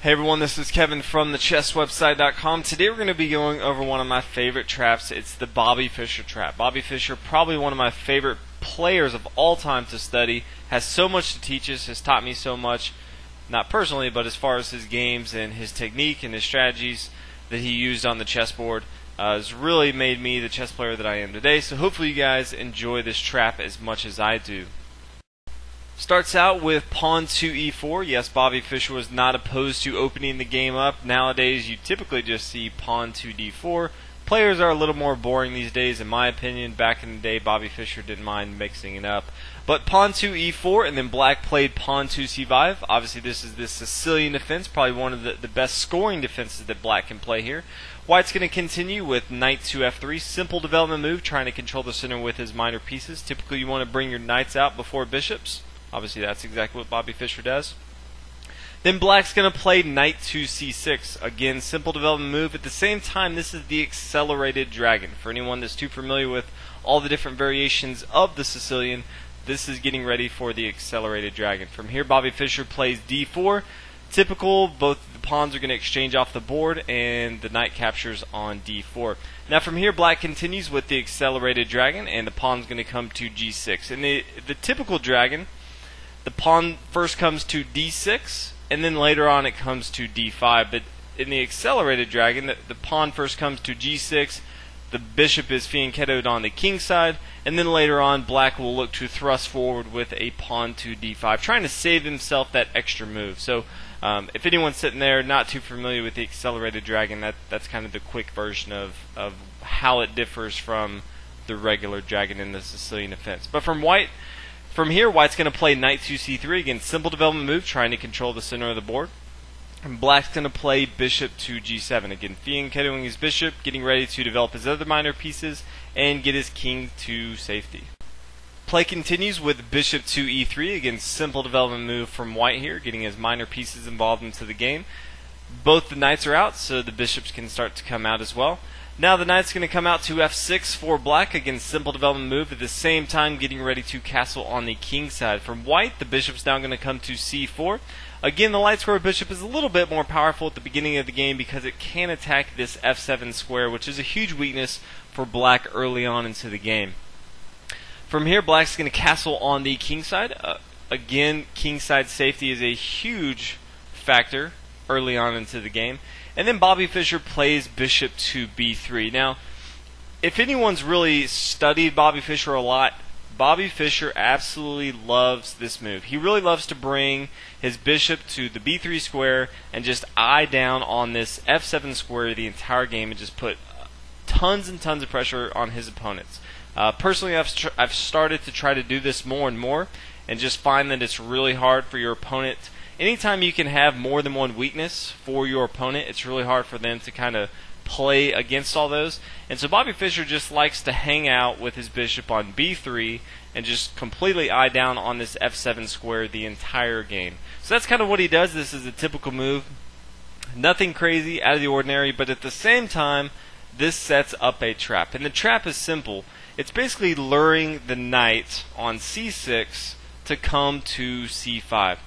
Hey everyone, this is Kevin from thechesswebsite.com. Today we're going to be going over one of my favorite traps. It's the Bobby Fischer trap. Bobby Fischer, probably one of my favorite players of all time to study, has so much to teach us, has taught me so much, not personally, but as far as his games and his technique and his strategies that he used on the chessboard. Has really made me the chess player that I am today, so hopefully you guys enjoy this trap as much as I do. Starts out with pawn to e4. Yes, Bobby Fischer was not opposed to opening the game up. Nowadays, you typically just see pawn to d4. Players are a little more boring these days, in my opinion. Back in the day, Bobby Fischer didn't mind mixing it up. But pawn to e4, and then black played pawn to c5. Obviously, this is the Sicilian defense, probably one of the best scoring defenses that black can play here. White's going to continue with knight to f3. Simple development move, trying to control the center with his minor pieces. Typically, you want to bring your knights out before bishops. Obviously, that's exactly what Bobby Fischer does. Then black's going to play knight to c6. Again, simple development move. At the same time, this is the accelerated dragon. For anyone that's too familiar with all the different variations of the Sicilian, this is getting ready for the accelerated dragon. From here, Bobby Fischer plays d4. Typical, both the pawns are going to exchange off the board, and the knight captures on d4. Now from here, black continues with the accelerated dragon, and the pawn's going to come to g6. In the typical dragon, the pawn first comes to d6, and then later on it comes to d5. But in the accelerated dragon, the pawn first comes to g6, the bishop is fianchettoed on the king side, and then later on black will look to thrust forward with a pawn to d5, trying to save himself that extra move. So if anyone's sitting there not too familiar with the accelerated dragon, that's kind of the quick version of how it differs from the regular dragon in the Sicilian defense. But from here, white's going to play knight to c3. Again, simple development move, trying to control the center of the board. And black's going to play bishop to g7. Again, fianchettoing his bishop, getting ready to develop his other minor pieces, and get his king to safety. Play continues with bishop to e3. Again, simple development move from white here, getting his minor pieces involved into the game. Both the knights are out, so the bishops can start to come out as well. Now the knight's going to come out to f6 for black. Again, simple development move, at the same time getting ready to castle on the king side. From white, the bishop's now going to come to c4. Again, the light square bishop is a little bit more powerful at the beginning of the game because it can attack this f7 square, which is a huge weakness for black early on into the game. From here, black's going to castle on the king side. Again, king side safety is a huge factor early on into the game. And then Bobby Fischer plays bishop to b3. Now, if anyone's really studied Bobby Fischer a lot, Bobby Fischer absolutely loves this move. He really loves to bring his bishop to the b3 square and just eye down on this f7 square the entire game and just put tons and tons of pressure on his opponents. Personally, I've started to try to do this more and more and just find that it's really hard for your opponent. Anytime you can have more than one weakness for your opponent, it's really hard for them to kind of play against all those. And so Bobby Fischer just likes to hang out with his bishop on b3 and just completely eye down on this f7 square the entire game. So that's kind of what he does. This is a typical move. Nothing crazy, out of the ordinary, but at the same time, this sets up a trap. And the trap is simple. It's basically luring the knight on c6 to come to c5.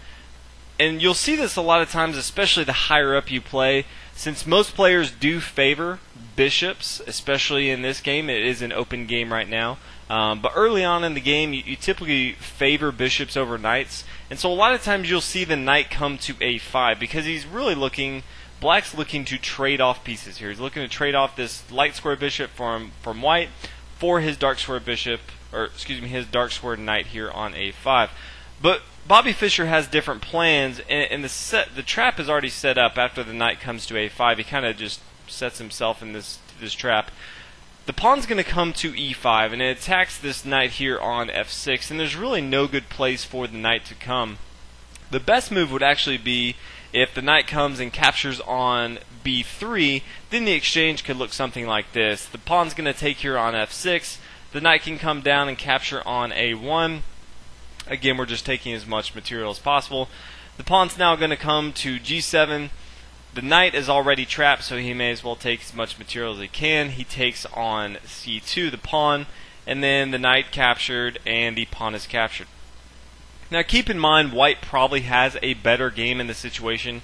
And you'll see this a lot of times, especially the higher up you play, since most players do favor bishops, especially in this game. It is an open game right now. But early on in the game, you typically favor bishops over knights. And so a lot of times you'll see the knight come to a5 because he's really black's looking to trade off pieces here. He's looking to trade off this light square bishop from white for his dark square bishop, or excuse me, his dark square knight here on a5. But Bobby Fischer has different plans, and the trap is already set up after the knight comes to a5. He kind of just sets himself in this trap. The pawn's going to come to e5, and it attacks this knight here on f6, and there's really no good place for the knight to come. The best move would actually be if the knight comes and captures on b3, then the exchange could look something like this. The pawn's going to take here on f6, the knight can come down and capture on a1. Again, we're just taking as much material as possible. The pawn's now going to come to g7. The knight is already trapped, so he may as well take as much material as he can. He takes on c2, the pawn, and then the knight captured, and the pawn is captured. Now keep in mind, white probably has a better game in this situation.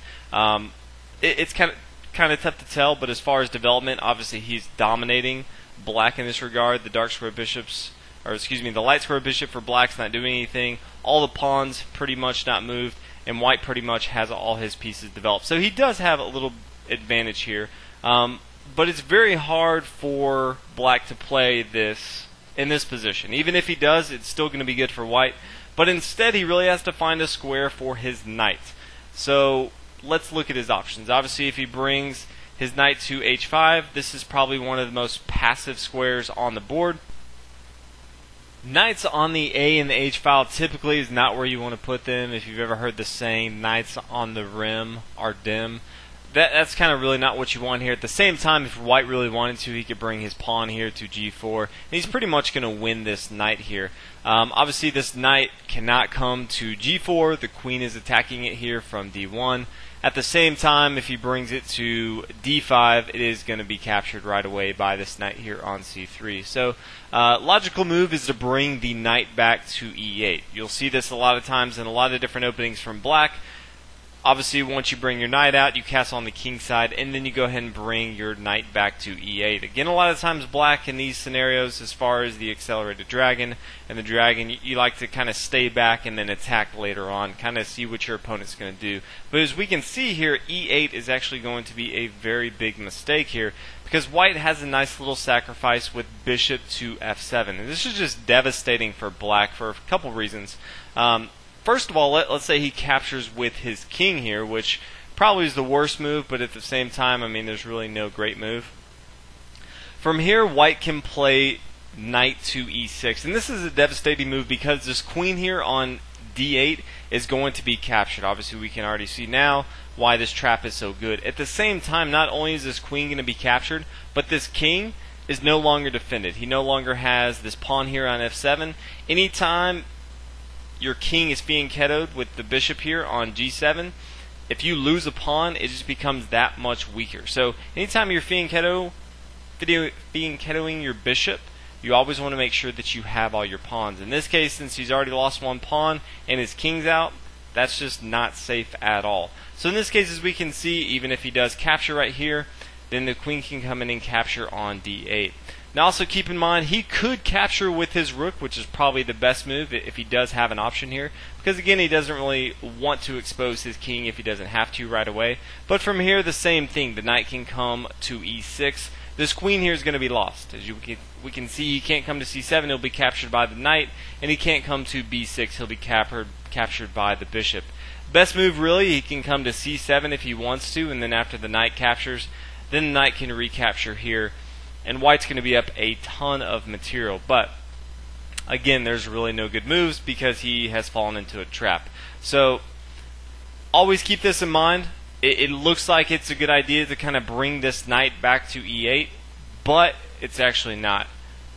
it's kind of tough to tell, but as far as development, obviously he's dominating black in this regard. The dark square bishops, or excuse me, the light square bishop for black's not doing anything. All the pawns pretty much not moved, and white pretty much has all his pieces developed. So he does have a little advantage here, but it's very hard for black to play this in this position. Even if he does, it's still going to be good for white, but instead he really has to find a square for his knight. So let's look at his options. Obviously, if he brings his knight to h5, this is probably one of the most passive squares on the board. Knights on the A and the H file typically is not where you want to put them. If you've ever heard the saying, knights on the rim are dim, that's kind of really not what you want here. At the same time, if white really wanted to, he could bring his pawn here to g4, and he's pretty much going to win this knight here. Obviously, this knight cannot come to g4. The queen is attacking it here from d1. At the same time, if he brings it to d5, it is going to be captured right away by this knight here on c3. So, logical move is to bring the knight back to e8. You'll see this a lot of times in a lot of different openings from black. Obviously, once you bring your knight out, you castle on the king side, and then you go ahead and bring your knight back to e8. Again, a lot of times black in these scenarios, as far as the accelerated dragon and the dragon, you like to kind of stay back and then attack later on, kind of see what your opponent's going to do. But as we can see here, e8 is actually going to be a very big mistake here, because white has a nice little sacrifice with bishop to f7. And this is just devastating for black for a couple reasons. First of all, let's say he captures with his king here, which probably is the worst move, but at the same time, I mean, there's really no great move. From here, white can play knight to e6, and this is a devastating move because this queen here on d8 is going to be captured. Obviously, we can already see now why this trap is so good. At the same time, not only is this queen going to be captured, but this king is no longer defended. He no longer has this pawn here on f7. Anytime your king is fianchettoed with the bishop here on g7, if you lose a pawn, it just becomes that much weaker. So anytime you're fianchettoing your bishop, you always want to make sure that you have all your pawns. In this case, since he's already lost one pawn and his king's out, that's just not safe at all. So in this case, as we can see, even if he does capture right here, then the queen can come in and capture on d8. Now also keep in mind, he could capture with his rook, which is probably the best move if he does have an option here, because again, he doesn't really want to expose his king if he doesn't have to right away. But from here, the same thing. The knight can come to e6. This queen here is going to be lost. As we can see, he can't come to c7, he'll be captured by the knight, and he can't come to b6, he'll be captured by the bishop. Best move really, he can come to c7 if he wants to, and then after the knight captures, then the knight can recapture here, and white's going to be up a ton of material. But again, there's really no good moves because he has fallen into a trap. So always keep this in mind. It looks like it's a good idea to kind of bring this knight back to e8, but it's actually not.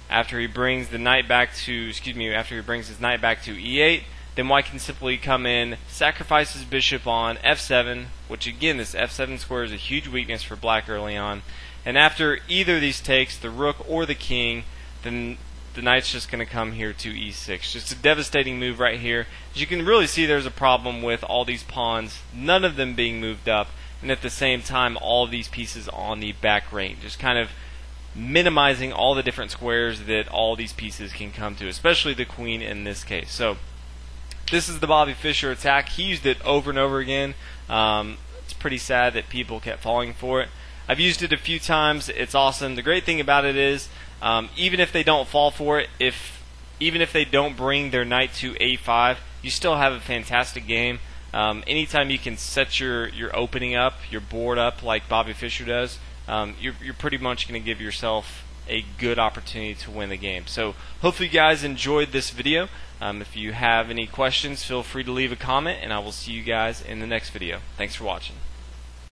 After he brings the knight back to, after he brings his knight back to e8, then white can simply come in, sacrifice his bishop on f7, which again, this f7 square is a huge weakness for black early on. And after either of these takes, the rook or the king, then the knight's just going to come here to e6. Just a devastating move right here. As you can really see, there's a problem with all these pawns, none of them being moved up, and at the same time, all of these pieces on the back range. Just kind of minimizing all the different squares that all these pieces can come to, especially the queen in this case. So this is the Bobby Fischer attack. He used it over and over again. It's pretty sad that people kept falling for it. I've used it a few times. It's awesome. The great thing about it is, even if they don't fall for it, even if they don't bring their knight to a5, you still have a fantastic game. Anytime you can set your opening up, your board up like Bobby Fischer does, you're pretty much going to give yourself a good opportunity to win the game. So hopefully you guys enjoyed this video. If you have any questions, feel free to leave a comment, and I will see you guys in the next video. Thanks for watching.